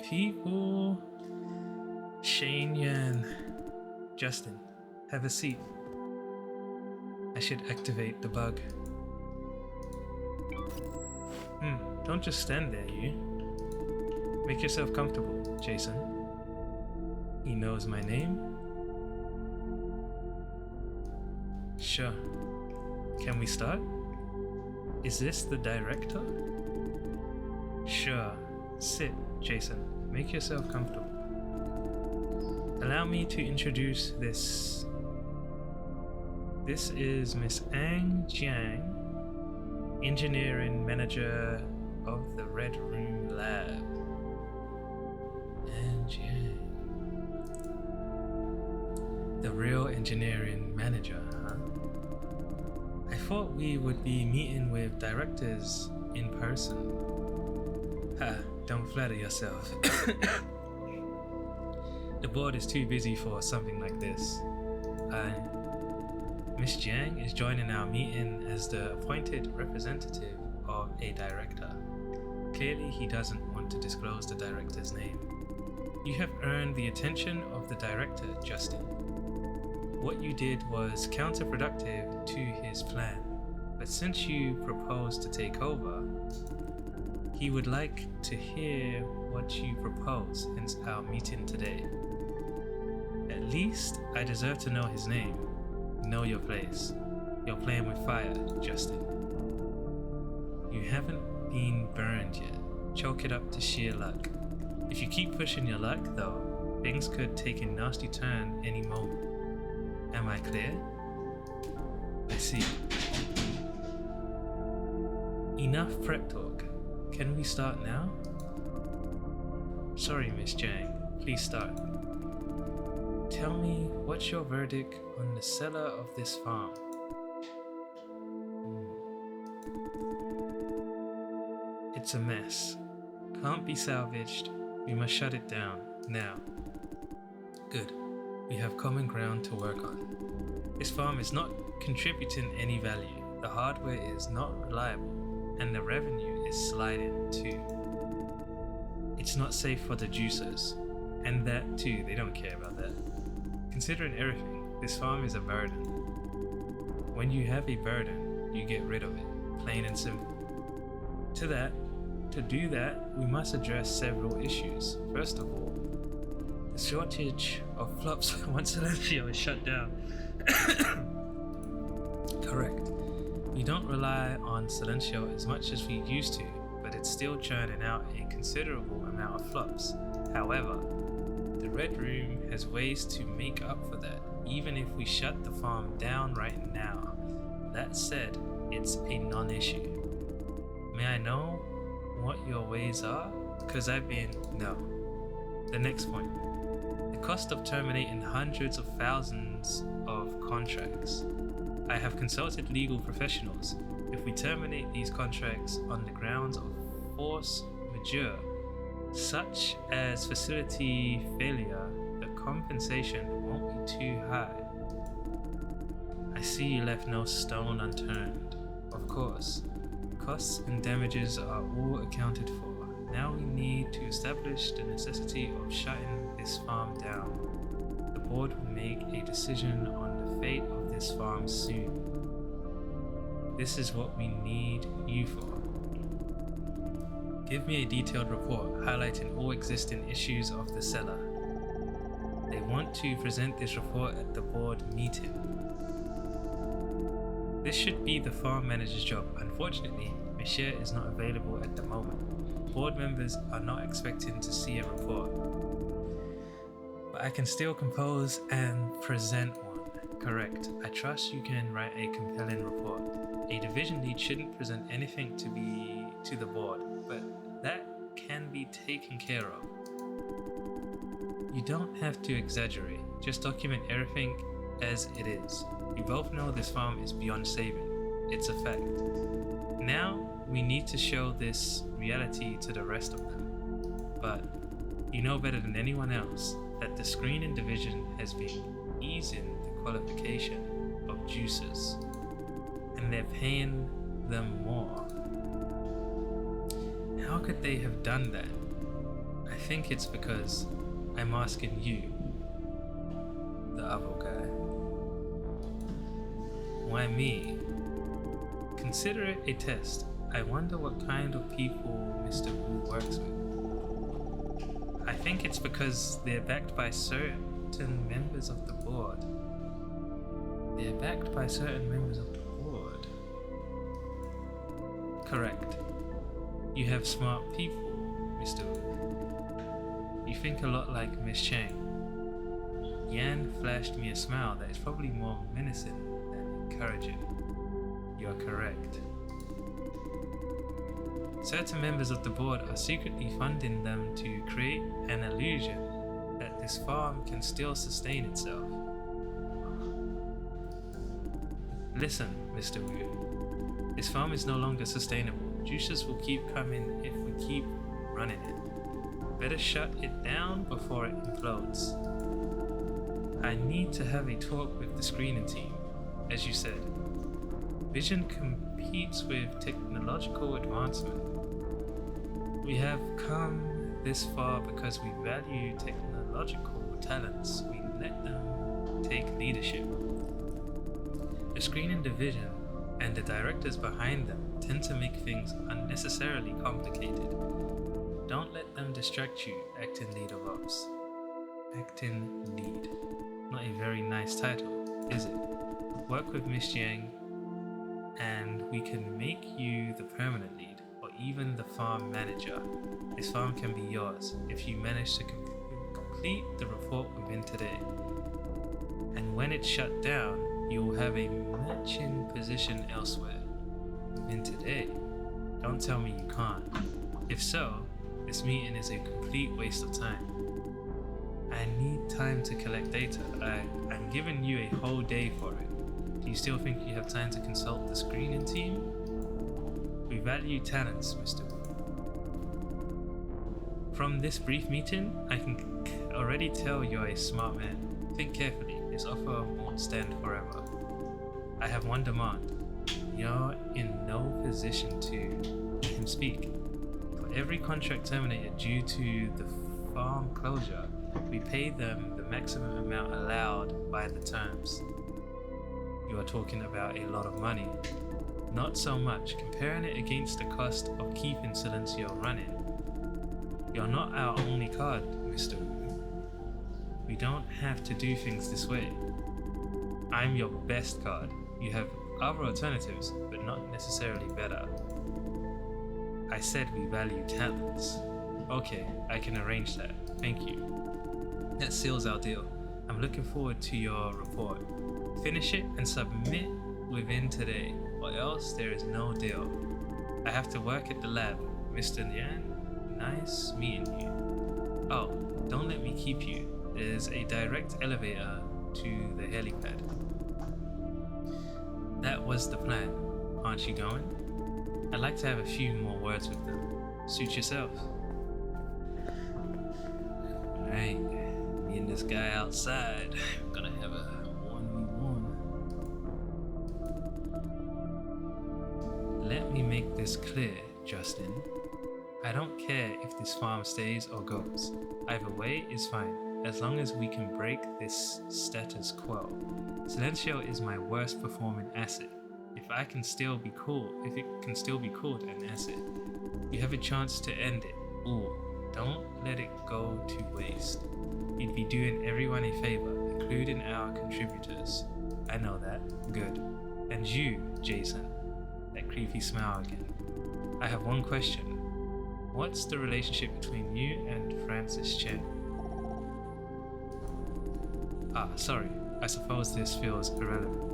people. Shane Yan. Justin, have a seat. I should activate the bug. Don't just stand there, you. Make yourself comfortable, Jason. He knows my name? Sure. Can we start? Is this the director? Sure. Sit, Jason. Make yourself comfortable. Allow me to introduce this. This is Miss Ang Jiang, Engineering Manager of the Red Room Lab. Ang Jiang. The real engineering manager, huh? I thought we would be meeting with directors in person. Ha, don't flatter yourself. The board is too busy for something like this. Miss Jiang is joining our meeting as the appointed representative of a director. Clearly, he doesn't want to disclose the director's name. You have earned the attention of the director, Justin. What you did was counterproductive to his plan, but since you proposed to take over, he would like to hear what you propose in our meeting today. At least I deserve to know his name. Know your place. You're playing with fire, Justin. You haven't been burned yet. Chalk it up to sheer luck. If you keep pushing your luck, though, things could take a nasty turn any moment. Am I clear? I see. Enough prep talk. Can we start now? Sorry, Miss Jiang. Please start. Tell me, what's your verdict on the seller of this farm? It's a mess. Can't be salvaged. We must shut it down, now. Good. We have common ground to work on. This farm is not contributing any value. The hardware is not reliable, and the revenue is sliding too. It's not safe for the juicers, and that too, they don't care about that. Considering everything, this farm is a burden. When you have a burden, you get rid of it, plain and simple. To do that, we must address several issues. First of all, the shortage of flops once Silencio is shut down. Correct. We don't rely on Silencio as much as we used to, but it's still churning out a considerable amount of flops. However, the Red Room has ways to make up for that, even if we shut the farm down right now. That said, it's a non-issue. May I know what your ways are? Because No. The next point. The cost of terminating hundreds of thousands of contracts. I have consulted legal professionals. If we terminate these contracts on the grounds of force majeure, such as facility failure, the compensation won't be too high. I see you left no stone unturned. Of course, costs and damages are all accounted for. Now we need to establish the necessity of shutting this farm down. The board will make a decision on the fate of this farm soon. This is what we need you for. Give me a detailed report highlighting all existing issues of the seller. They want to present this report at the board meeting. This should be the farm manager's job. Unfortunately, Michelle is not available at the moment. Board members are not expecting to see a report. But I can still compose and present one. Correct. I trust you can write a compelling report. A division lead shouldn't present anything to the board, but that can be taken care of. You don't have to exaggerate, just document everything as it is. You both know this farm is beyond saving. It's a fact. Now, we need to show this reality to the rest of them. But you know better than anyone else that the screening division has been easing the qualification of juicers, and they're paying them more. How could they have done that? I think it's because I'm asking you, the other guy. Why me? Consider it a test. I wonder what kind of people Mr. Wu works with. I think it's because they're backed by certain members of the board. They're backed by certain members of the board. Correct. You have smart people, Mr. Wu. You think a lot like Miss Chang. Yan flashed me a smile that is probably more menacing than encouraging. You are correct. Certain members of the board are secretly funding them to create an illusion that this farm can still sustain itself. Listen, Mr. Wu. This farm is no longer sustainable. Juices will keep coming if we keep running it. Better shut it down before it implodes. I need to have a talk with the screening team. As you said, Vision competes with technological advancement. We have come this far because we value technological talents. We let them take leadership. The screening division and the directors behind them tend to make things unnecessarily complicated. Don't let them distract you, acting lead of ops. Acting lead. Not a very nice title, is it? Work with Miss Jiang and we can make you the permanent lead, or even the farm manager. This farm can be yours if you manage to complete the report within today. And when it's shut down, you will have a matching position elsewhere. Within today? Don't tell me you can't. If so, this meeting is a complete waste of time. I need time to collect data. I'm giving you a whole day for it. Do you still think you have time to consult the screening team? We value talents, Mr. Wu. From this brief meeting, I can already tell you're a smart man. Think carefully, this offer won't stand forever. I have one demand. You're in no position to let him speak. For every contract terminated due to the farm closure, we pay them the maximum amount allowed by the terms. You are talking about a lot of money. Not so much, comparing it against the cost of keeping Silencio running. You're not our only card, Mr. Wu. We don't have to do things this way. I'm your best card. You have other alternatives, but not necessarily better. I said we value talents. Okay, I can arrange that. Thank you. That seals our deal. I'm looking forward to your report. Finish it and submit within today, or else there is no deal. I have to work at the lab. Mr. Yan, nice meeting you. Oh, don't let me keep you. There's a direct elevator to the helipad. That was the plan. Aren't you going? I'd like to have a few more words with them. Suit yourself. Alright, me and this guy outside. We're gonna have a 1v1. Let me make this clear, Justin. I don't care if this farm stays or goes. Either way is fine, as long as we can break this status quo. Silencio is my worst performing asset. If it can still be called an asset, you have a chance to end it. Ooh, don't let it go to waste. You'd be doing everyone a favor, including our contributors. I know that. Good. And you, Jason. That creepy smile again. I have one question. What's the relationship between you and Francis Chen? Sorry. I suppose this feels irrelevant.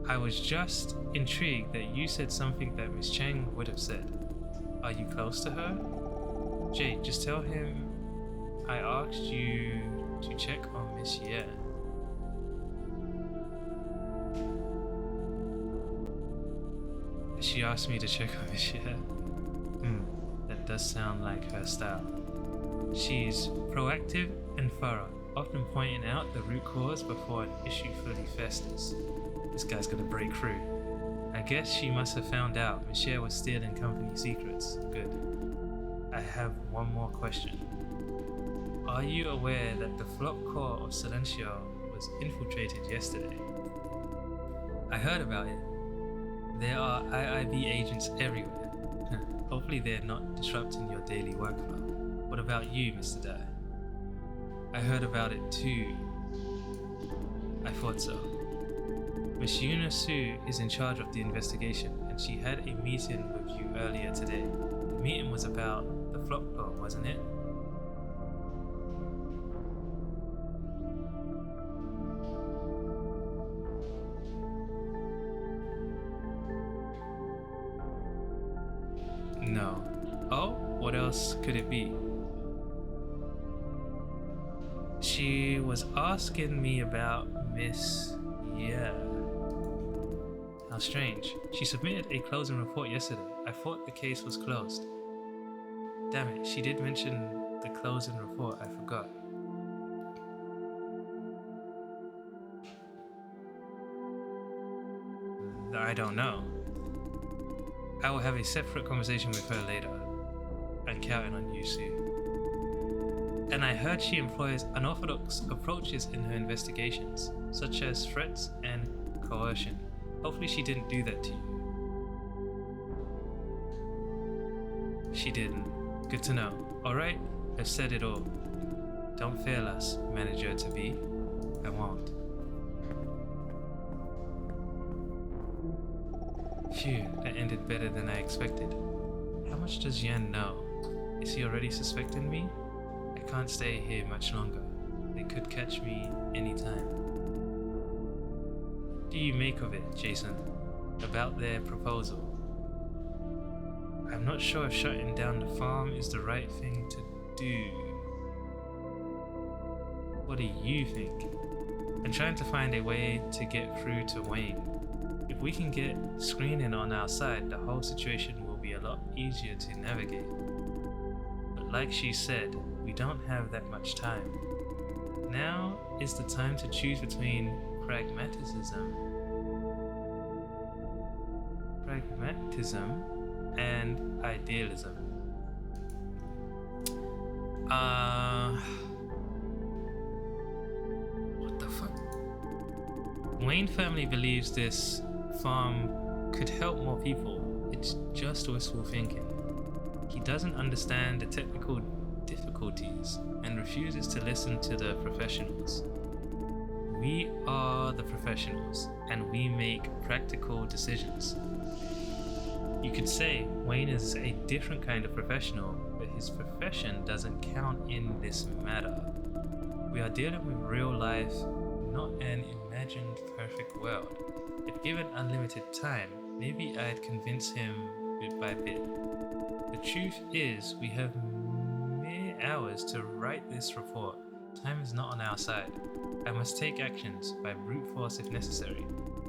I was just intrigued that you said something that Miss Chang would have said. Are you close to her? Jay, just tell him I asked you to check on Miss Ye. She asked me to check on Miss Ye. That does sound like her style. She's proactive and thorough, often pointing out the root cause before an issue fully festers. This guy's gonna break through. I guess she must have found out Michelle was stealing company secrets. Good. I have one more question. Are you aware that the flop core of Silencio was infiltrated yesterday? I heard about it. There are IIB agents everywhere. Hopefully they're not disrupting your daily workflow. What about you, Mr. Dai? I heard about it too. I thought so. Miss Yuna Su is in charge of the investigation, and she had a meeting with you earlier today. The meeting was about the flop core, wasn't it? No. Oh, what else could it be? She was asking me about Miss... Yeah. How strange. She submitted a closing report yesterday. I thought the case was closed. Damn it, she did mention the closing report, I forgot. I don't know. I will have a separate conversation with her later. I'm counting on you, Sue. And I heard she employs unorthodox approaches in her investigations, such as threats and coercion. Hopefully she didn't do that to you. She didn't. Good to know. Alright, I've said it all. Don't fail us, manager-to-be. I won't. Phew, that ended better than I expected. How much does Yan know? Is he already suspecting me? I can't stay here much longer. They could catch me anytime. What do you make of it, Jason? About their proposal? I'm not sure if shutting down the farm is the right thing to do. What do you think? I'm trying to find a way to get through to Wayne. If we can get screening on our side, the whole situation will be a lot easier to navigate. But like she said, we don't have that much time. Now is the time to choose between pragmatism and idealism. What the fuck? Wayne family believes this farm could help more people. It's just wishful thinking. He doesn't understand the technical difficulties and refuses to listen to the professionals. We are the professionals, and we make practical decisions. You could say Wayne is a different kind of professional, but his profession doesn't count in this matter. We are dealing with real life, not an imagined perfect world. If given unlimited time, maybe I'd convince him bit by bit. The truth is, we have mere hours to write this report. Time is not on our side. I must take actions by brute force if necessary.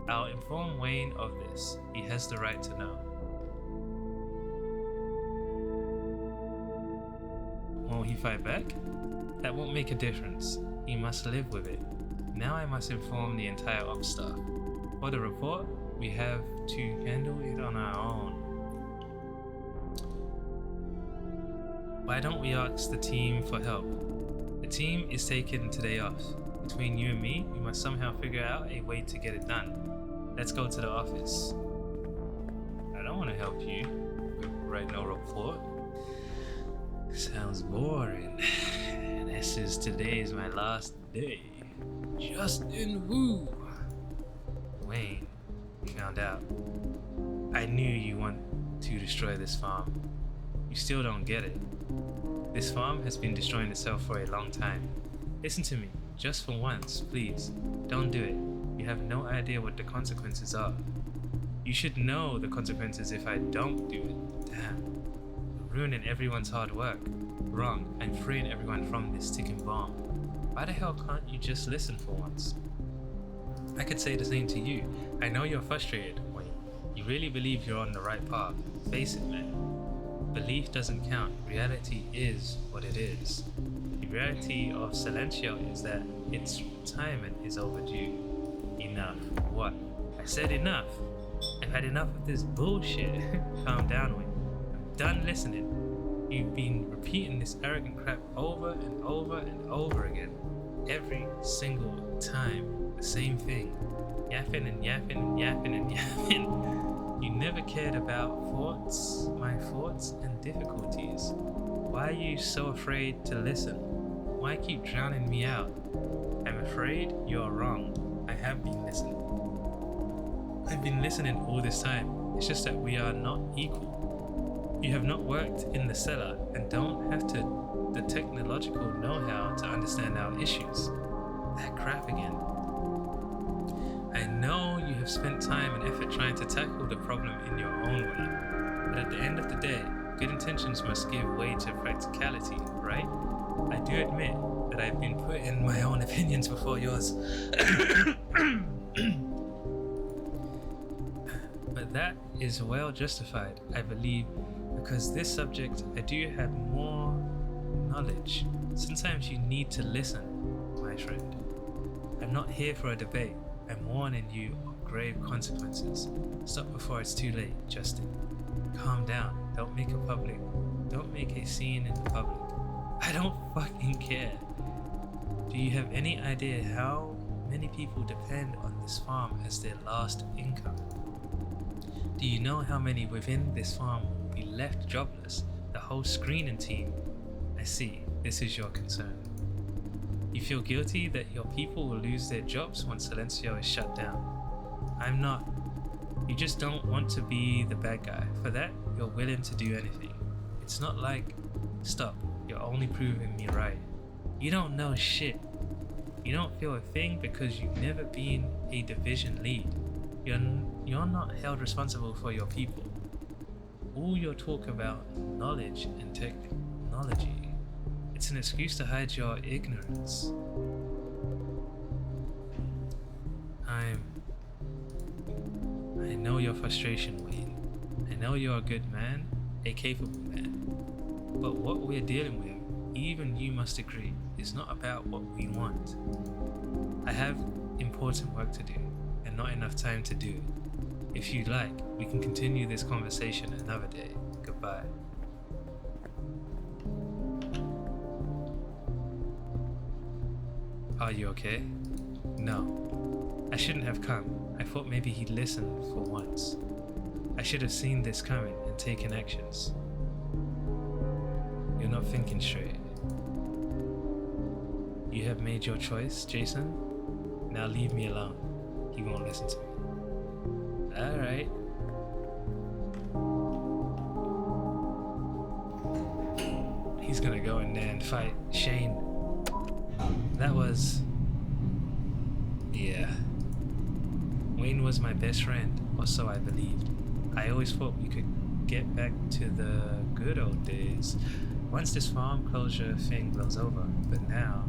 I'll inform Wayne of this. He has the right to know. Won't he fight back? That won't make a difference. He must live with it. Now I must inform the entire ops staff. For the report, we have to handle it on our own. Why don't we ask the team for help? The team is taking today off. Between you and me, we must somehow figure out a way to get it done. Let's go to the office. I don't want to help you write no report. Sounds boring. This is today's my last day. Justin Wu. Wayne, you found out. I knew you want to destroy this farm. You still don't get it. This farm has been destroying itself for a long time. Listen to me, just for once, please. Don't do it. You have no idea what the consequences are. You should know the consequences if I don't do it. Damn. You're ruining everyone's hard work. Wrong, I'm freeing everyone from this ticking bomb. Why the hell can't you just listen for once? I could say the same to you. I know you're frustrated. Wait, you really believe you're on the right path. Face it, man. Belief doesn't count. Reality is what it is. The reality of Silencio is that its retirement is overdue. Enough. What? I said enough. I've had enough of this bullshit. Calm down, Wayne. I'm done listening. You've been repeating this arrogant crap over and over and over again. Every single time. The same thing. Yapping and yapping and yapping and yapping. You never cared about my thoughts and difficulties. Why are you so afraid to listen? Why keep drowning me out? I'm afraid you're wrong. I have been listening. I've been listening all this time. It's just that we are not equal. You have not worked in the cellar and don't have the technological know-how to understand our issues. That crap again. I know you have spent time and effort trying to tackle the problem in your own way, but at the end of the day, good intentions must give way to practicality, right? I do admit that I've been putting my own opinions before yours. But that is well justified, I believe, because this subject I do have more knowledge. Sometimes you need to listen, my friend. I'm not here for a debate. I'm warning you of grave consequences. Stop before it's too late, Justin. Calm down. Don't make a scene in the public. I don't fucking care. Do you have any idea how many people depend on this farm as their last income? Do you know how many within this farm will be left jobless? The whole screening team. I see, this is your concern. You feel guilty that your people will lose their jobs once Silencio is shut down. I'm not. You just don't want to be the bad guy. For that, you're willing to do anything. It's not like, stop, you're only proving me right. You don't know shit. You don't feel a thing because you've never been a division lead. You're not held responsible for your people. All your talk about knowledge and technology, it's an excuse to hide your ignorance. I know your frustration, Wayne. I know you're a good man, a capable man. But what we're dealing with, even you must agree, is not about what we want. I have important work to do, and not enough time to do it. If you'd like, we can continue this conversation another day. Goodbye. Are you okay? No. I shouldn't have come. I thought maybe he'd listen for once. I should have seen this coming and taken actions. You're not thinking straight. You have made your choice, Jason. Now leave me alone. He won't listen to me. Alright. He's gonna go in there and fight Shane. That was... yeah. Wayne was my best friend, or so I believed. I always thought we could get back to the good old days once this farm closure thing blows over, but now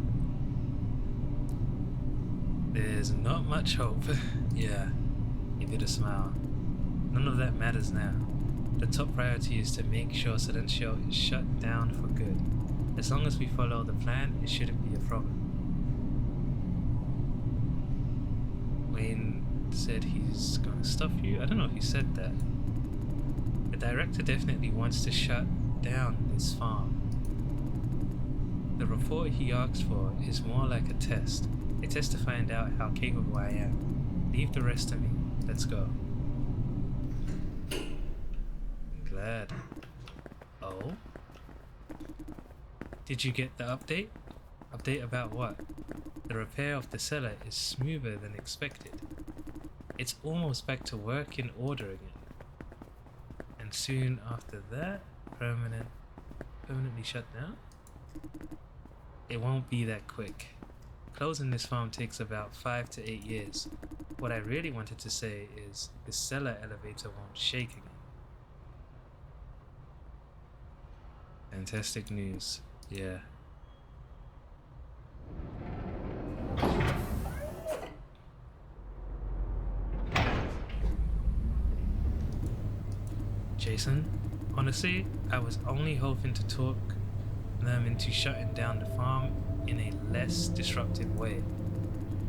there's not much hope. Yeah, he did a smile. None of that matters now. The top priority is to make sure Silencio is shut down for good. As long as we follow the plan, it shouldn't be a problem. Wayne said he's gonna stop you. I don't know if he said that. The director definitely wants to shut down this farm. The report he asked for is more like a test to find out how capable I am. Leave the rest to me. Let's go. Glad. Oh? Did you get the update? Update about what? The repair of the cellar is smoother than expected. It's almost back to working order again. And soon after that, permanently shut down? It won't be that quick. Closing this farm takes about 5 to 8 years. What I really wanted to say is the cellar elevator won't shake again. Fantastic news. Yeah. Jason, honestly, I was only hoping to talk them into shutting down the farm in a less disruptive way.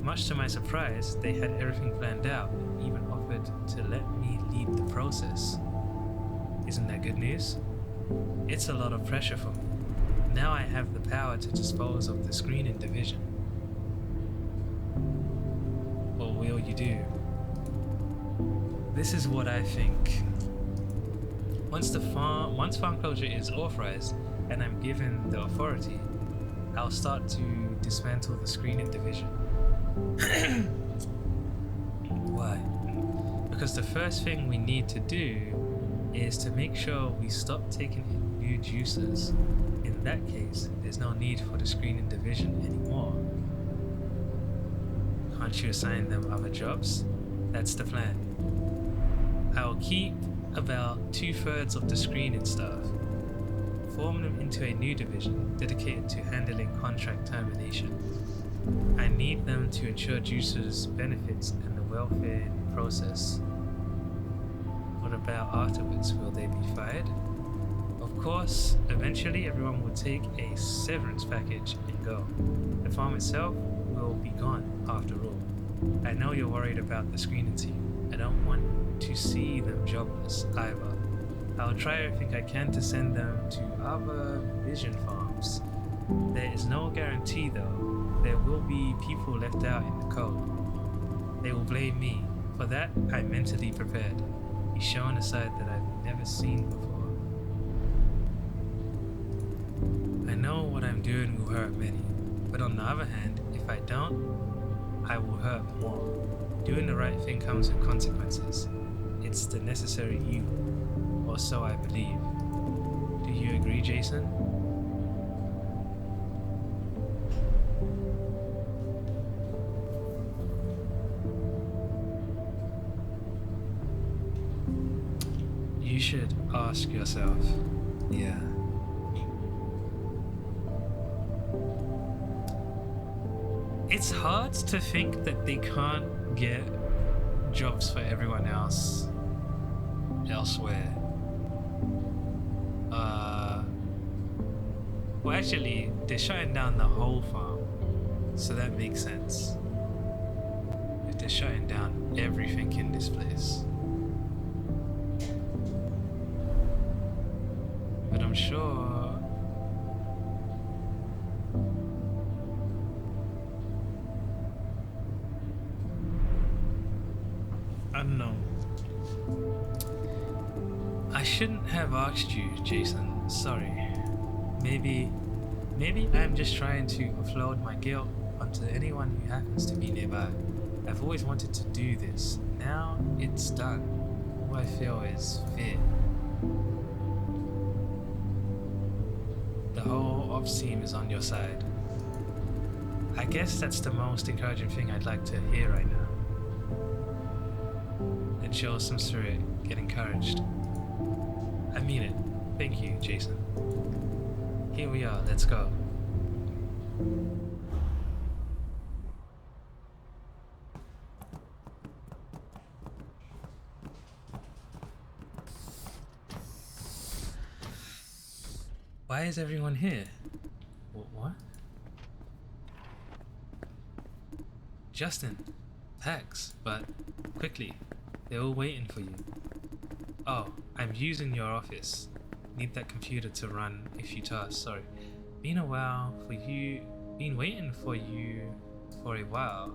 Much to my surprise, they had everything planned out and even offered to let me lead the process. Isn't that good news? It's a lot of pressure for me. Now I have the power to dispose of the screening division. What will you do? This is what I think. Once farm closure is authorized and I'm given the authority, I'll start to dismantle the screening division. Why? Because the first thing we need to do is to make sure we stop taking in new juicers. In that case, there's no need for the screening division anymore. Can't you assign them other jobs? That's the plan. I'll keep about 2/3 of the screening staff, form them into a new division dedicated to handling contract termination. I need them to ensure juicers' benefits and the welfare process. What about afterwards? Will they be fired? Of course, eventually everyone will take a severance package and go. The farm itself will be gone after all. I know you're worried about the screening team. I don't want to see them jobless either. I'll try everything I can to send them to other vision farms. There is no guarantee though. There will be people left out in the cold. They will blame me. For that, I'm mentally prepared. He's showing a side that I've never seen before. I know what I'm doing will hurt many, but on the other hand, if I don't, I will hurt more. Doing the right thing comes with consequences. It's the necessary evil, or so I believe. Do you agree, Jason? You should ask yourself. Yeah. It's hard to think that they can't get jobs for everyone else elsewhere. Well, actually, they're shutting down the whole farm, so that makes sense. If they're shutting down everything in this place. But I'm sure I don't know. I shouldn't have asked you, Jason. Sorry. Maybe I'm just trying to offload my guilt onto anyone who happens to be nearby. I've always wanted to do this. Now it's done. All I feel is fear. The whole ops team is on your side. I guess that's the most encouraging thing I'd like to hear right now. It shows some spirit. Get encouraged. I mean it. Thank you, Jason. Here we are. Let's go. Why is everyone here? What? Justin, Pax, but quickly. They're all waiting for you. Oh, I'm using your office. Need that computer to run a few tasks, sorry. Been waiting for you for a while.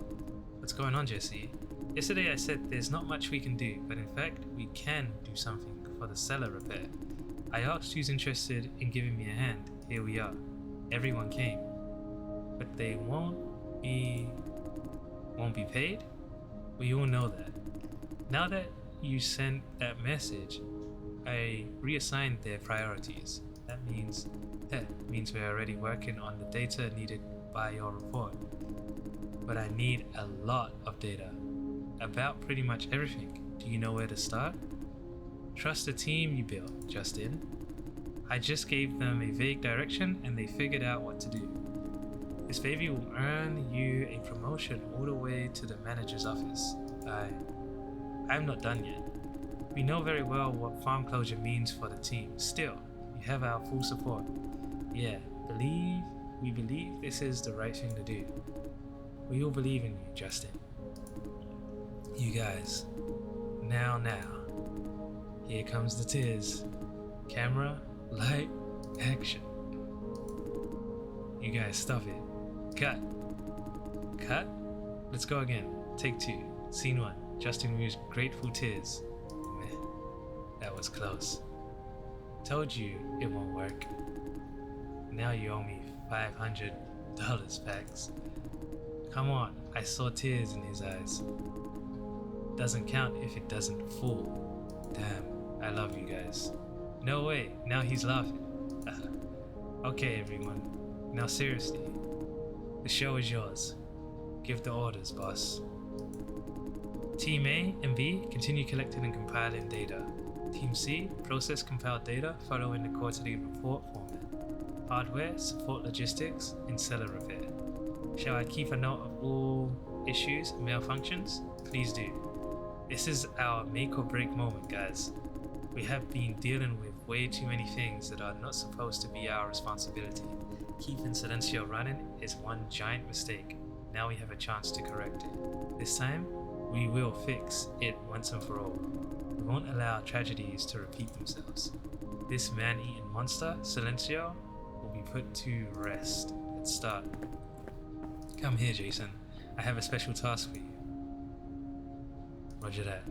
What's going on, Jesse? Yesterday I said there's not much we can do, but in fact we can do something for the cellar repair. I asked who's interested in giving me a hand. Here we are. Everyone came. But they won't be paid? We all know that. Now that you sent that message, I reassigned their priorities. That means we're already working on the data needed by your report. But I need a lot of data about pretty much everything. Do you know where to start? Trust the team you built, Justin. I just gave them a vague direction and they figured out what to do. This baby will earn you a promotion all the way to the manager's office. I'm not done yet. We know very well what farm closure means for the team. Still, you have our full support. Yeah, we believe this is the right thing to do. We all believe in you, Justin. You guys. Now. Here comes the tears. Camera, Light action. You guys, stop it. Cut. Cut? Let's go again. Take 2. Scene 1. Justin Wu's grateful tears. Meh. That was close. Told you it won't work. Now you owe me $500, Pax. Come on, I saw tears in his eyes. Doesn't count if it doesn't fool. Damn, I love you guys. No way, now he's laughing. Okay, everyone. Now seriously, the show is yours. Give the orders, boss. Team A and B continue collecting and compiling data. Team C process compiled data following the quarterly report format. Hardware, support logistics, and seller repair. Shall I keep a note of all issues and malfunctions? Please do. This is our make or break moment, guys. We have been dealing with way too many things that are not supposed to be our responsibility. Keeping Silencio running is one giant mistake. Now we have a chance to correct it. This time, we will fix it once and for all. We won't allow tragedies to repeat themselves. This man-eating monster, Silencio, will be put to rest. Let's start. Come here, Jason. I have a special task for you. Roger that.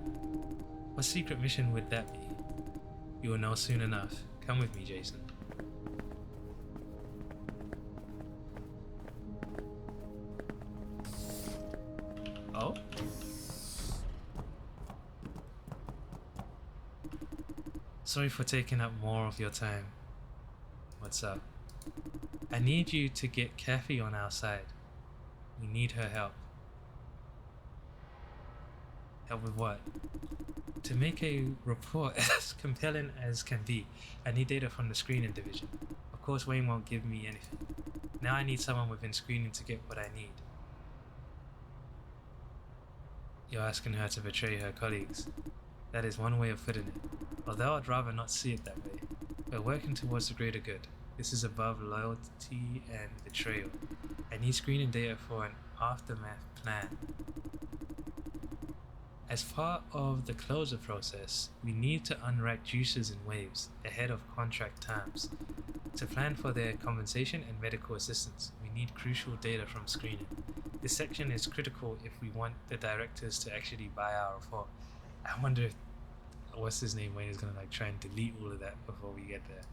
What secret mission would that be? You will know soon enough. Come with me, Jason. Oh? Sorry for taking up more of your time. What's up? I need you to get Kathy on our side. We need her help. Help with what? To make a report as compelling as can be, I need data from the screening division. Of course, Wayne won't give me anything. Now I need someone within screening to get what I need. You're asking her to betray her colleagues. That is one way of putting it. Although I'd rather not see it that way. We're working towards the greater good. This is above loyalty and betrayal. I need screening data for an aftermath plan. As part of the closure process, we need to unrack juicers in waves ahead of contract terms. To plan for their compensation and medical assistance, we need crucial data from screening. This section is critical if we want the directors to actually buy our report. I wonder if what's his name Wayne is gonna try and delete all of that before we get there.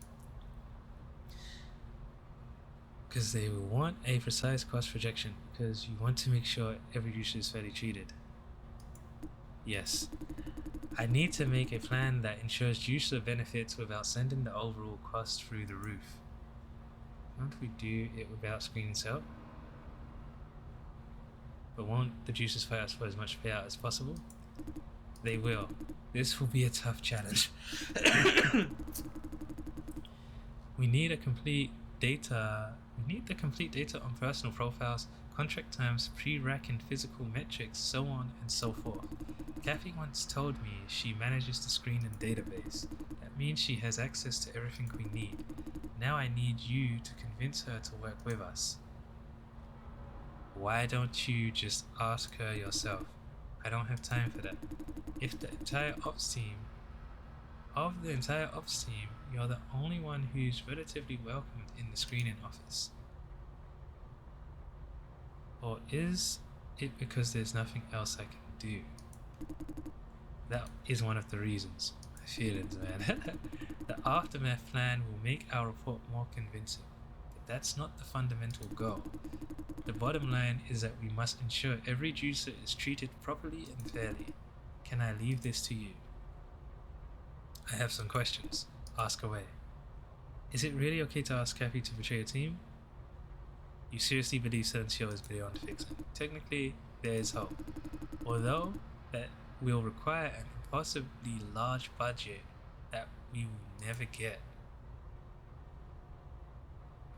Because they will want a precise cost projection, because you want to make sure every user is fairly treated. Yes. I need to make a plan that ensures user benefits without sending the overall cost through the roof. Won't we do it without screening help? But won't the juicers fight us for as much payout as possible? They will. This will be a tough challenge. We need the complete data on personal profiles, contract terms, pre-rack and physical metrics, so on and so forth. Kathy once told me she manages the screening database. That means she has access to everything we need. Now I need you to convince her to work with us. Why don't you just ask her yourself? I don't have time for that. Of the entire ops team, you're the only one who's relatively welcomed in the screening office. Or is it because there's nothing else I can do? That is one of the reasons. My feelings, man. The aftermath plan will make our report more convincing, but that's not the fundamental goal. The bottom line is that we must ensure every juicer is treated properly and fairly. Can I leave this to you? I have some questions. Ask away. Is it really okay to ask Kathy to betray a team? You seriously believe Silencio is beyond fixing? Technically, there is hope. Although that will require an impossibly large budget that we will never get.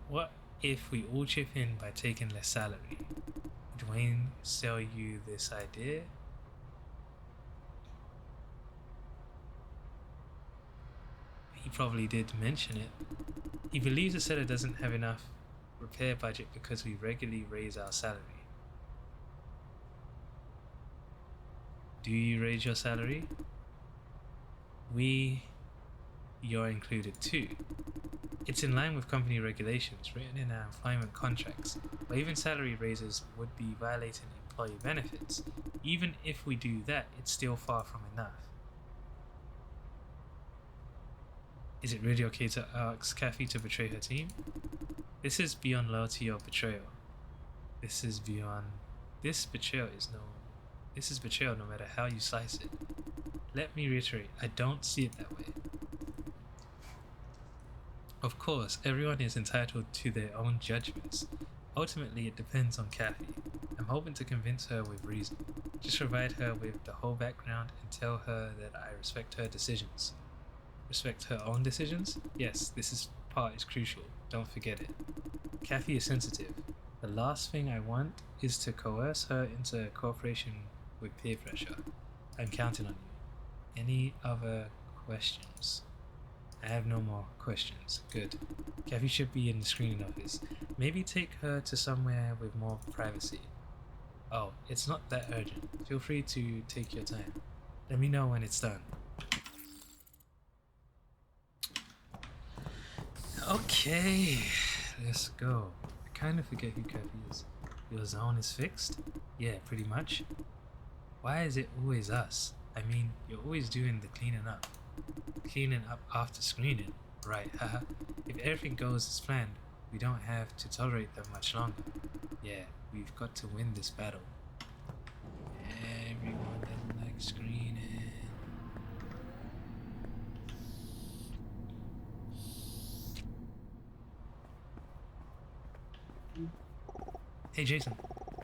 What if we all chip in by taking less salary? Would Wayne sell you this idea? He probably did mention it. He believes the seller doesn't have enough repair budget because we regularly raise our salary. Do you raise your salary? We you're included too. It's in line with company regulations written in our employment contracts, but even salary raises would be violating employee benefits. Even if we do that, it's still far from enough. Is it really okay to ask Kathy to betray her team? This is beyond loyalty or betrayal. This is betrayal no matter how you slice it. Let me reiterate, I don't see it that way. Of course, everyone is entitled to their own judgments. Ultimately, it depends on Kathy. I'm hoping to convince her with reason. Just provide her with the whole background and tell her that I respect her decisions. Respect her own decisions? Yes, part is crucial. Don't forget it. Kathy is sensitive. The last thing I want is to coerce her into cooperation with peer pressure. I'm counting on you. Any other questions? I have no more questions. Good. Kathy should be in the screening office. Maybe take her to somewhere with more privacy. Oh, it's not that urgent. Feel free to take your time. Let me know when it's done. Okay, let's go. I kind of forget who Kathy is. Your zone is fixed? Yeah, pretty much. Why is it always us? I mean, you're always doing the cleaning up. Cleaning up after screening, right? Haha. If everything goes as planned, we don't have to tolerate them much longer. Yeah, we've got to win this battle. Everyone doesn't like screening. Hey Jason,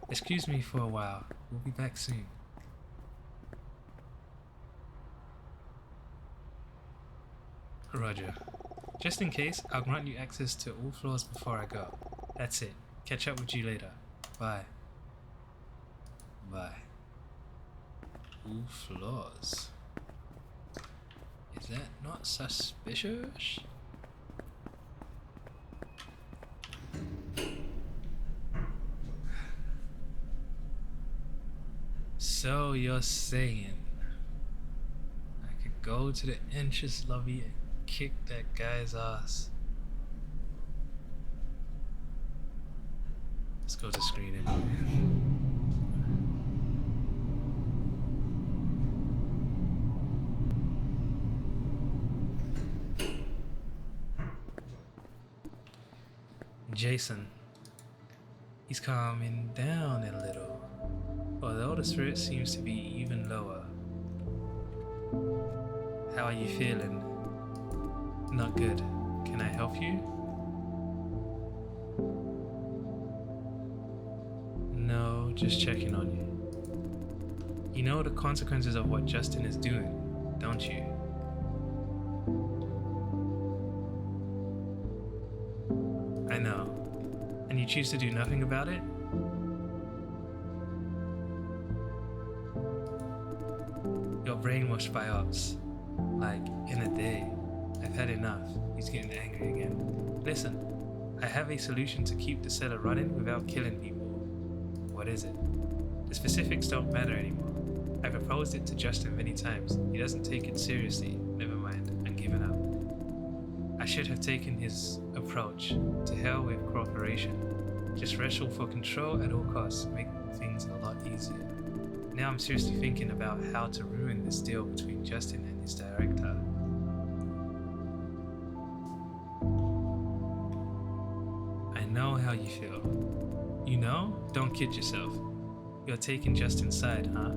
excuse me for a while. We'll be back soon. Roger. Just in case, I'll grant you access to all floors before I go. That's it. Catch up with you later. Bye. Bye. All floors. Is that not suspicious? So you're saying I could go to the entrance lobby and kick that guy's ass? Let's go to screening. Jason. He's calming down a little, although the spirit seems to be even lower. How are you feeling? Not good. Can I help you? No, just checking on you. You know the consequences of what Justin is doing, don't you? I know. And you choose to do nothing about it? You're brainwashed by ops. Like, in a day. I've had enough. He's getting angry again. Listen, I have a solution to keep the cellar running without killing people. What is it? The specifics don't matter anymore. I proposed it to Justin many times. He doesn't take it seriously. Never mind, I'm giving up. I should have taken his approach. To hell with cooperation. Just wrestle for control at all costs. Make things a lot easier. Now I'm seriously thinking about how to ruin this deal between Justin and his director. I know how you feel. You know? Don't kid yourself. You're taking Justin's side, huh?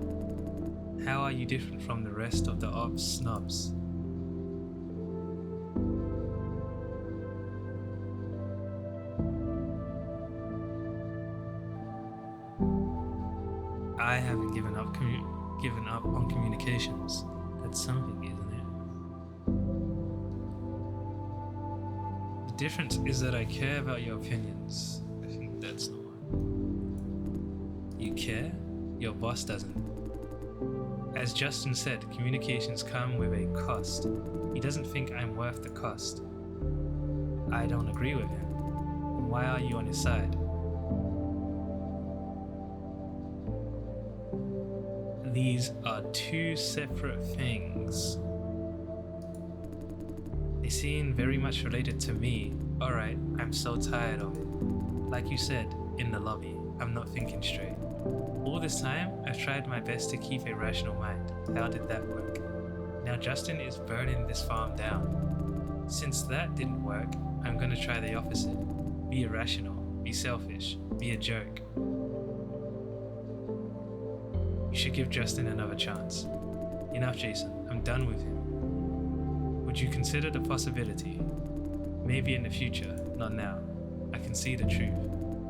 How are you different from the rest of the ops snobs? I haven't given up on communications. That's something, isn't it? The difference is that I care about your opinions. I think that's the one. You care? Your boss doesn't. As Justin said, communications come with a cost. He doesn't think I'm worth the cost. I don't agree with him. Why are you on his side? These are two separate things. They seem very much related to me. Alright, I'm so tired of it. Like you said, in the lobby, I'm not thinking straight. All this time, I've tried my best to keep a rational mind. How did that work? Now Justin is burning this farm down. Since that didn't work, I'm gonna try the opposite. Be irrational, be selfish, be a jerk. You should give Justin another chance. Enough, Jason. I'm done with him. Would you consider the possibility? Maybe in the future, not now. I can see the truth.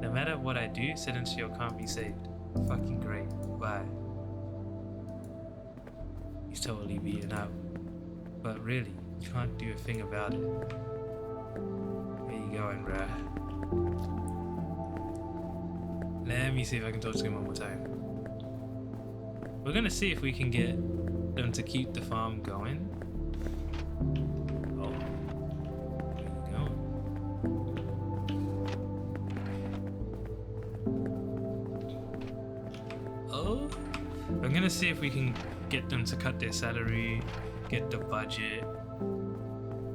No matter what I do, Silencio can't be saved. Fucking great. Bye. He's totally beaten up. But really, you can't do a thing about it. Where you going, bruh? Let me see if I can talk to him one more time. We're gonna see if we can get them to keep the farm going. Oh, where you going? Oh, I'm gonna see if we can get them to cut their salary, get the budget,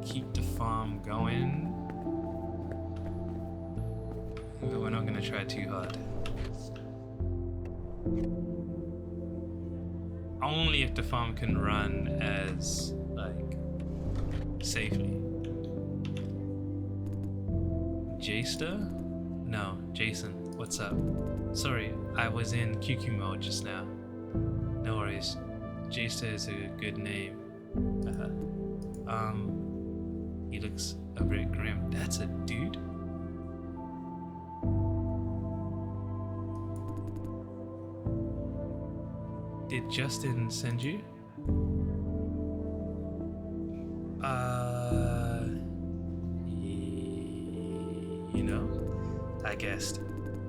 keep the farm going. But we're not gonna try too hard. Only if the farm can run as, like, safely. Jester? No, Jason, what's up? Sorry, I was in QQ mode just now. No worries. Jester is a good name. He looks a bit grim. That's a dude? Did Justin send you? You know, I guessed.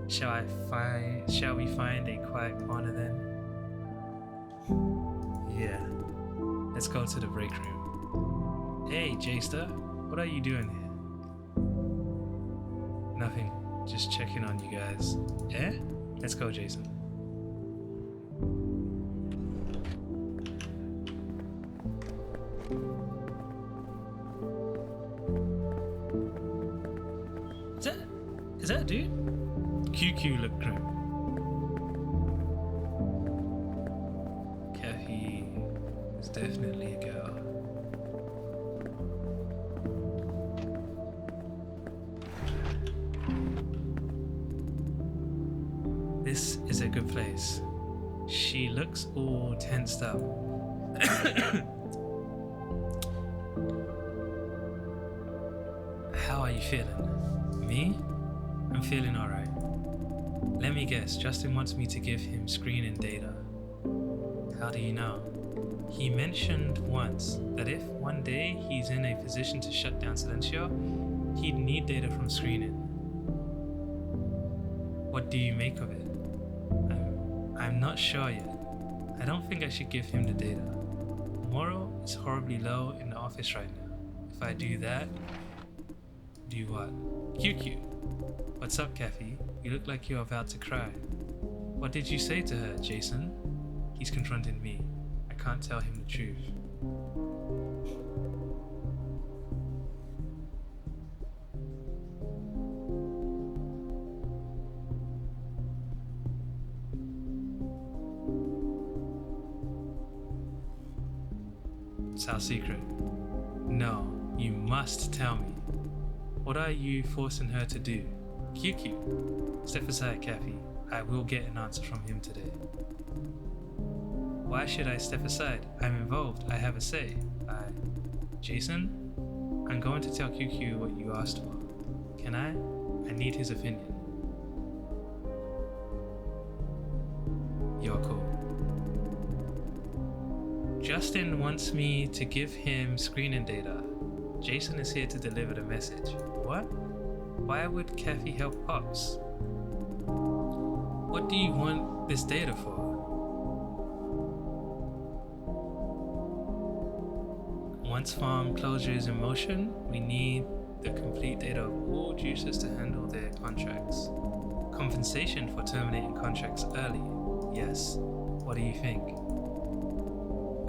Shall we find a quiet corner then? Yeah. Let's go to the break room. Hey, Jester, what are you doing here? Nothing. Just checking on you guys. Eh? Let's go, Jason. Is that a dude? QQ look grim. Kathy is definitely a girl. This is a good place. She looks all tensed up. How are you feeling? Me? I'm feeling alright. Let me guess, Justin wants me to give him screening data. How do you know? He mentioned once that if one day he's in a position to shut down Silencio, he'd need data from screening. What do you make of it? I'm not sure yet. I don't think I should give him the data. Morale is horribly low in the office right now. If I do that, do what? QQ. What's up, Kathy? You look like you're about to cry. What did you say to her, Jason? He's confronting me. I can't tell him the truth. It's our secret. No, you must tell me. What are you forcing her to do? QQ. Step aside, Kathy. I will get an answer from him today. Why should I step aside? I'm involved. I have a say. Jason? I'm going to tell QQ what you asked for. Can I? I need his opinion. You're cool. Justin wants me to give him screening data. Jason is here to deliver the message. What? Why would Kathy help Pops? What do you want this data for? Once farm closure is in motion, we need the complete data of all juicers to handle their contracts. Compensation for terminating contracts early. Yes. What do you think?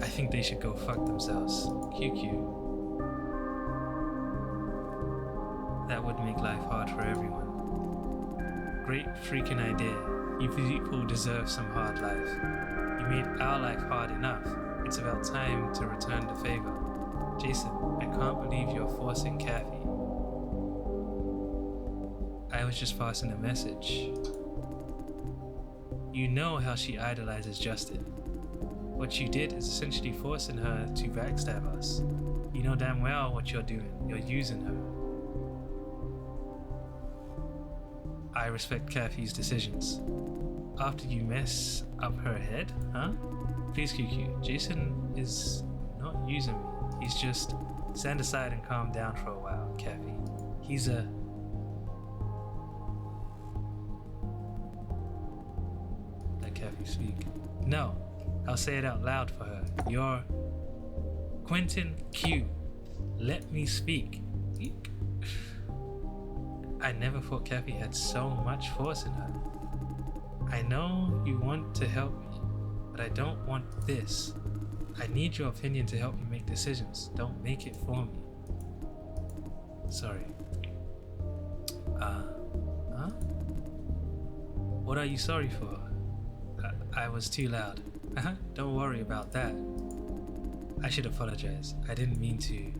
I think they should go fuck themselves. QQ. great freaking idea. You people deserve some hard life. You made our life hard enough. It's about time to return the favor. Jason, I can't believe you're forcing Kathy. I was just passing a message. You know how she idolizes Justin. What you did is essentially forcing her to backstab us. You know damn well what you're doing. You're using her. I respect Kathy's decisions. After you mess up her head, huh? Please, QQ. Jason is not using me. He's just stand aside and calm down for a while, Kathy. He's a... Let Kathy speak. No, I'll say it out loud for her. You're... Quentin Q. Let me speak. I never thought Kathy had so much force in her. I know you want to help me, but I don't want this. I need your opinion to help me make decisions. Don't make it for me. Sorry. Huh? What are you sorry for? I was too loud. Don't worry about that. I should apologize. I didn't mean to.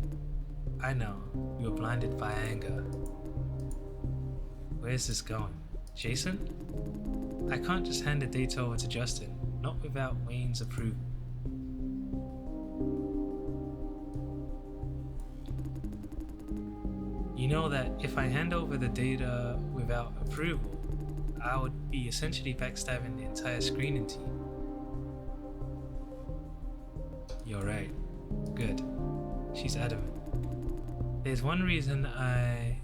I know. You were blinded by anger. Where's this going? Jason? I can't just hand the data over to Justin, not without Wayne's approval. You know that if I hand over the data without approval, I would be essentially backstabbing the entire screening team. You're right. Good. She's adamant. There's one reason I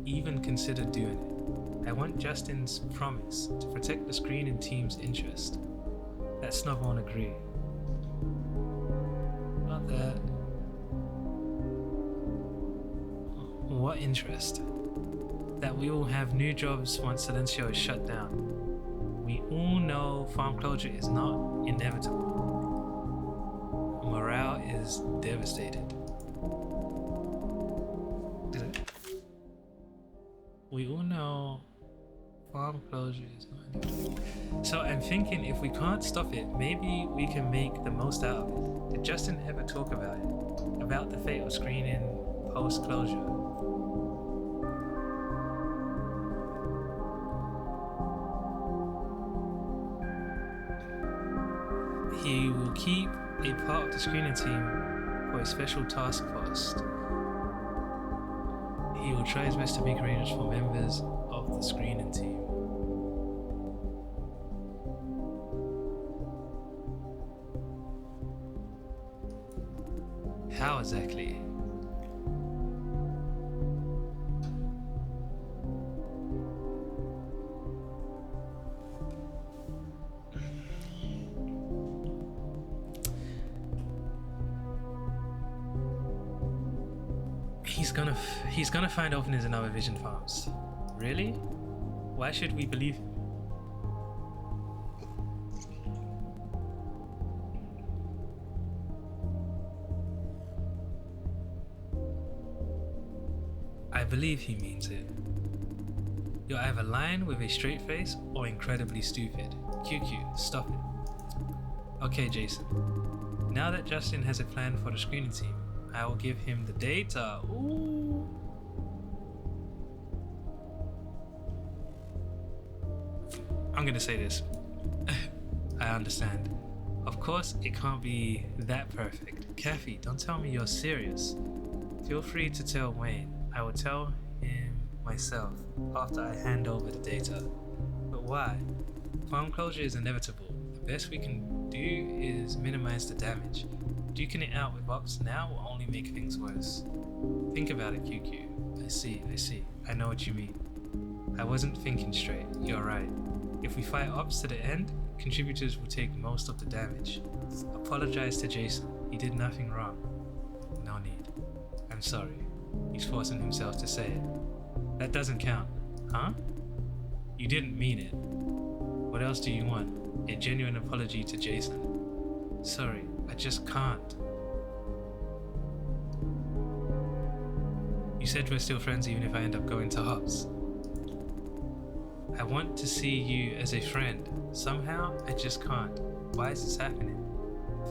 even considered doing it. I want Justin's promise to protect the screening team's interest. That snub won't agree. Not that. What interest? That we will have new jobs once Silencio is shut down. We all know farm closure is not inevitable. Morale is devastated. We all know farm closure is not inevitable. So I'm thinking if we can't stop it, maybe we can make the most out of it. Did Justin ever talk about it? About the fate of screening post-closure? He will keep a part of the screening team for a special task force. He will try his best to make arrangements for members of the screening team. How exactly? He's gonna find openings in other Vision farms. Really? Why should we believe him? I believe he means it. You're either lying with a straight face or incredibly stupid. QQ, stop it. Okay, Jason. Now that Justin has a plan for the screening team, I will give him the data. Ooh. I'm gonna say this. I understand. Of course, it can't be that perfect. Kathy, don't tell me you're serious. Feel free to tell Wayne. I will tell him myself after I hand over the data. But why? Farm closure is inevitable. The best we can do is minimize the damage. Duking it out with ops now will only make things worse. Think about it, QQ. I see. I know what you mean. I wasn't thinking straight. You're right. If we fight ops to the end, contributors will take most of the damage. Apologize to Jason. He did nothing wrong. No need. I'm sorry. He's forcing himself to say it. That doesn't count. Huh? You didn't mean it. What else do you want? A genuine apology to Jason. Sorry, I just can't. You said we're still friends even if I end up going to Hobbs. I want to see you as a friend. Somehow, I just can't. Why is this happening?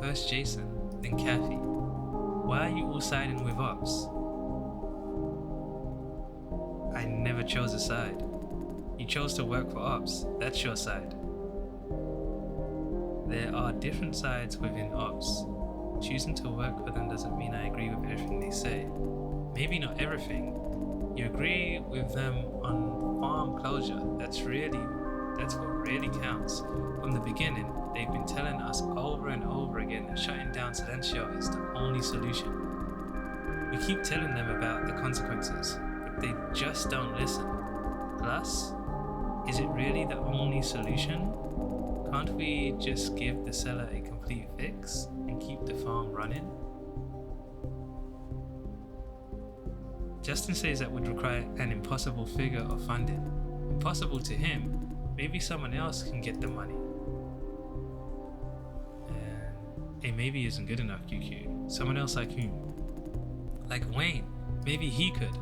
First Jason, then Kathy. Why are you all siding with Ops? I never chose a side. You chose to work for Ops. That's your side. There are different sides within Ops. Choosing to work for them doesn't mean I agree with everything they say. Maybe not everything. You agree with them on farm closure. That's what really counts. From the beginning, they've been telling us over and over again that shutting down Silencio is the only solution. We keep telling them about the consequences, but they just don't listen. Plus, is it really the only solution? Can't we just give the seller a complete fix and keep the farm running? Justin says that would require an impossible figure of funding. Impossible to him. Maybe someone else can get the money. And a maybe isn't good enough, QQ. Someone else like whom? Like Wayne. Maybe he could.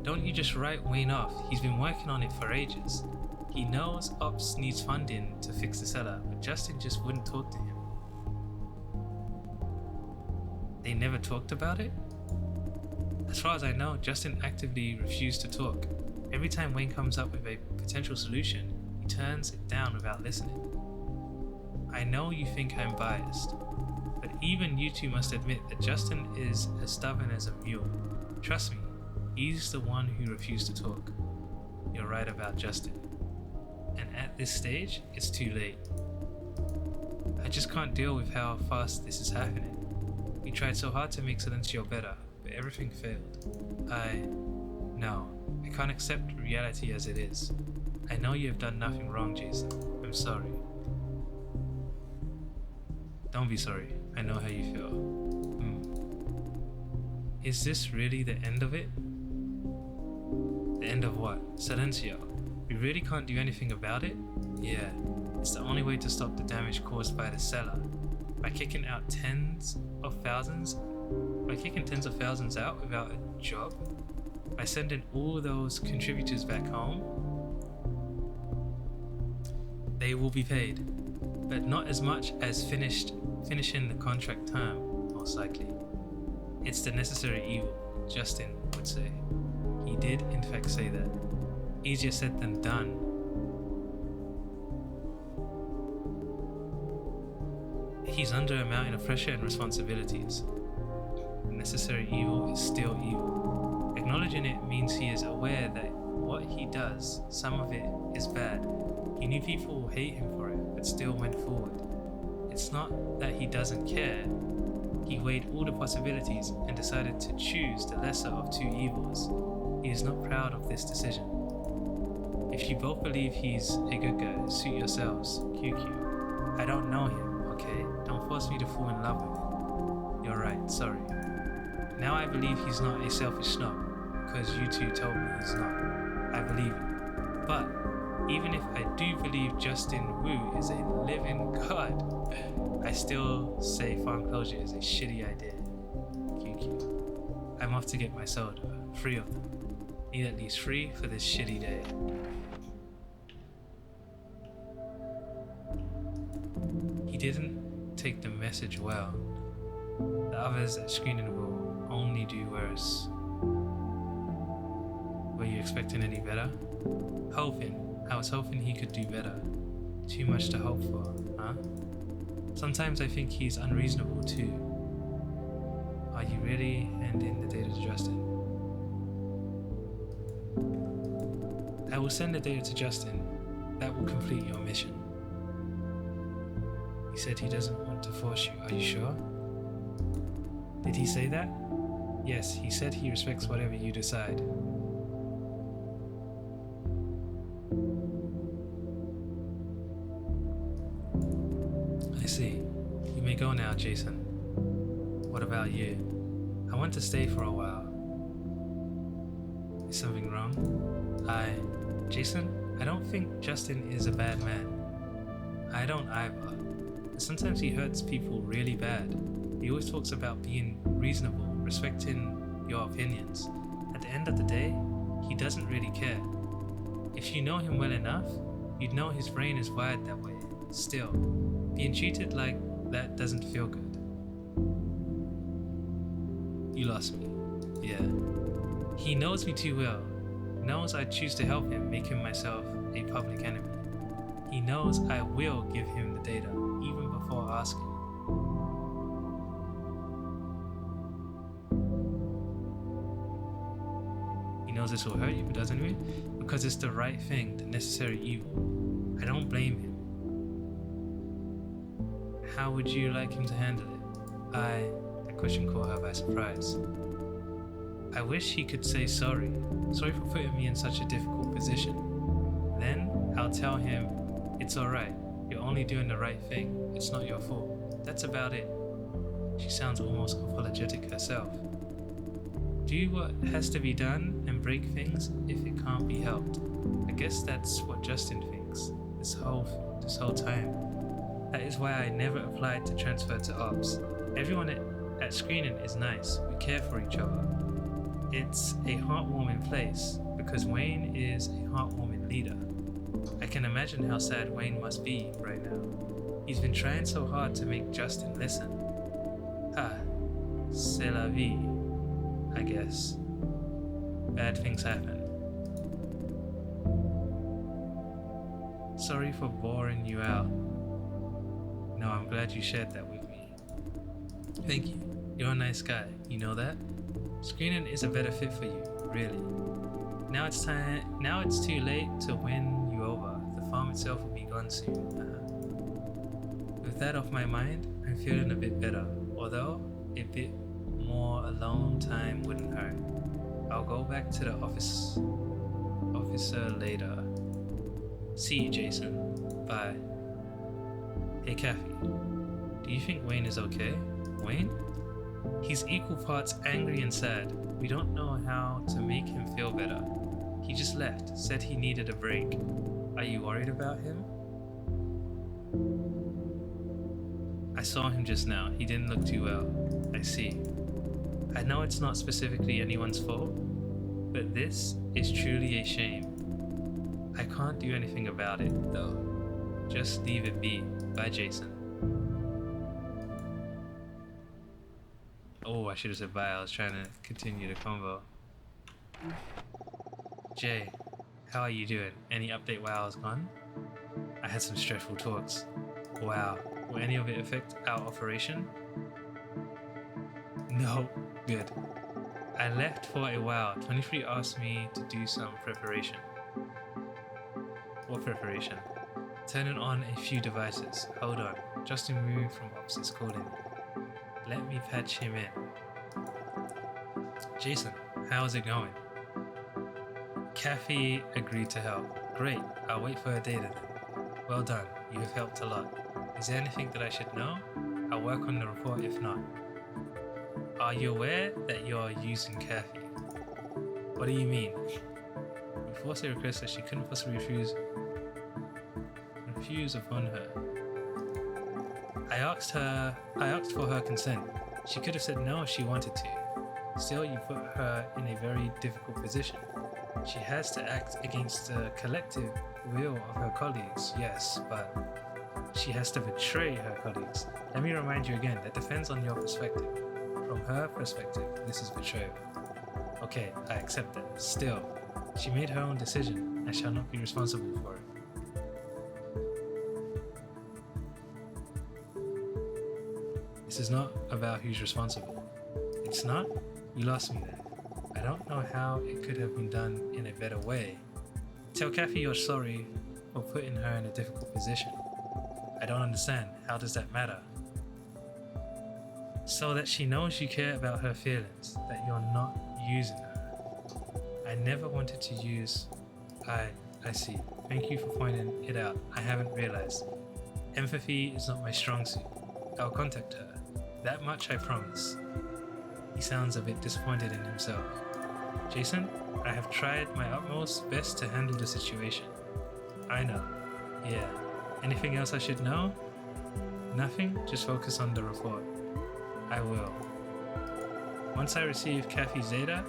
Don't you just write Wayne off? He's been working on it for ages. He knows Ops needs funding to fix the cellar, but Justin just wouldn't talk to him. They never talked about it? As far as I know, Justin actively refused to talk. Every time Wayne comes up with a potential solution, he turns it down without listening. I know you think I'm biased, but even you two must admit that Justin is as stubborn as a mule. Trust me, he's the one who refused to talk. You're right about Justin. And at this stage, it's too late. I just can't deal with how fast this is happening. We tried so hard to make Silencio better, but everything failed. No, I can't accept reality as it is. I know you have done nothing wrong, Jason. I'm sorry. Don't be sorry. I know how you feel. Is this really the end of it? The end of what? Silencio. We really can't do anything about it? Yeah, it's the only way to stop the damage caused by the seller. By kicking tens of thousands out without a job, by sending all those contributors back home, they will be paid, but not as much as finishing the contract term, most likely. It's the necessary evil, Justin would say. He did in fact say that. Easier said than done. He's under a mountain of pressure and responsibilities. Necessary evil is still evil. Acknowledging it means he is aware that what he does, some of it is bad. He knew people will hate him for it, but still went forward. It's not that he doesn't care. He weighed all the possibilities and decided to choose the lesser of two evils. He is not proud of this decision. If you both believe he's a good guy, suit yourselves. QQ. I don't know him, okay? Don't force me to fall in love with him. You're right, sorry. Now I believe he's not a selfish snob, because you two told me he's not. I believe it. But even if I do believe Justin Wu is a living god, I still say farm closure is a shitty idea. QQ. I'm off to get my soda. 3 of them. Need at least 3 for this shitty day. He didn't take the message well. The others at screening will only do worse. Were you expecting any better? Hoping. I was hoping he could do better. Too much to hope for, huh? Sometimes I think he's unreasonable too. Are you really handing the data to Justin? I will send the data to Justin. That will complete your mission. He said he doesn't want to force you. Are you sure? Did he say that? Yes, he said he respects whatever you decide. I see. You may go now, Jason. What about you? I want to stay for a while. Is something wrong? Jason, I don't think Justin is a bad man. I don't either. Sometimes he hurts people really bad. He always talks about being reasonable, respecting your opinions. At the end of the day, he doesn't really care. If you know him well enough, you'd know his brain is wired that way. Still, being treated like that doesn't feel good. You lost me. Yeah. He knows me too well. Knows I'd choose to help him, make him myself a public enemy. He knows I will give him the data, even before asking. He knows this will hurt you, but doesn't he? Because it's the right thing, the necessary evil. I don't blame him. How would you like him to handle it? That question caught her by surprise. I wish he could say sorry. Sorry for putting me in such a difficult position. Then I'll tell him, it's alright. You're only doing the right thing. It's not your fault. That's about it. She sounds almost apologetic herself. Do what has to be done and break things if it can't be helped. I guess that's what Justin thinks this whole time. That is why I never applied to transfer to ops. Everyone at screening is nice. We care for each other. It's a heartwarming place because Wayne is a heartwarming leader. I can imagine how sad Wayne must be right now. He's been trying so hard to make Justin listen. C'est la vie, I guess. Bad things happen. Sorry for boring you out. No, I'm glad you shared that with me. Thank you. You're a nice guy, you know that? Screening is a better fit for you, really. Now it's too late to win you over. The farm itself will be gone soon. With that off my mind, I'm feeling a bit better. Although, a bit more alone time wouldn't hurt. I'll go back to the officer later. See you, Jason. Bye. Hey, Kathy. Do you think Wayne is okay? Wayne? He's equal parts angry and sad. We don't know how to make him feel better. He just left, said he needed a break. Are you worried about him? I saw him just now. He didn't look too well. I see. I know it's not specifically anyone's fault, but this is truly a shame. I can't do anything about it, though. Just leave it be. Bye, Jason. Oh, I should have said bye. I was trying to continue the convo. Jay, how are you doing? Any update while I was gone? I had some stressful talks. Wow. Will any of it affect our operation? No. Good. I left for a while. 23 asked me to do some preparation. What preparation? Turning on a few devices. Hold on. Justin moved from ops is calling. Let me patch him in. Jason, how's it going? Kathy agreed to help. Great. I'll wait for her data then. Well done. You have helped a lot. Is there anything that I should know? I'll work on the report if not. Are you aware that you're using Kathy? What do you mean? You forced a request that she couldn't possibly refuse upon her. I asked for her consent. She could have said no if she wanted to. Still, you put her in a very difficult position. She has to act against the collective will of her colleagues, yes, but she has to betray her colleagues. Let me remind you again, that depends on your perspective. From her perspective, this is betrayal. Okay, I accept that. Still, she made her own decision. I shall not be responsible for it. This is not about who's responsible. It's not? You lost me there. I don't know how it could have been done in a better way. Tell Kathy you're sorry for putting her in a difficult position. I don't understand. How does that matter? So that she knows you care about her feelings, that you're not using her. I never wanted to use... I see. Thank you for pointing it out. I haven't realized. Empathy is not my strong suit. I'll contact her. That much I promise. He sounds a bit disappointed in himself. Jason, I have tried my utmost best to handle the situation. I know. Yeah. Anything else I should know? Nothing? Just focus on the report. I will. Once I receive Kathy's data,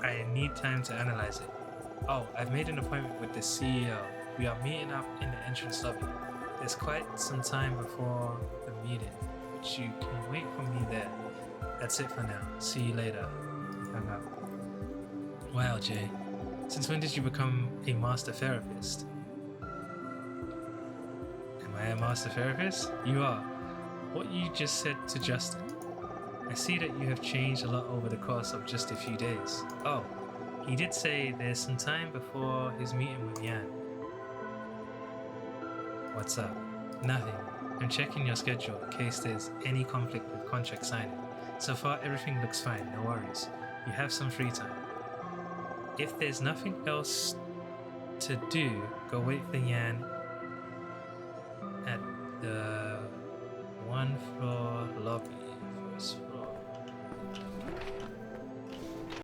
I need time to analyze it. Oh, I've made an appointment with the CEO. We are meeting up in the entrance lobby. There's quite some time before the meeting, but you can wait for me there. That's it for now. See you later. He hung up. Wow, Jay. Since when did you become a master therapist? Am I a master therapist? You are. What you just said to Justin. I see that you have changed a lot over the course of just a few days. Oh, he did say there's some time before his meeting with Yan. What's up? Nothing. I'm checking your schedule in case there's any conflict with contract signing. So far, everything looks fine, no worries. You have some free time. If there's nothing else to do, go wait for Yan at the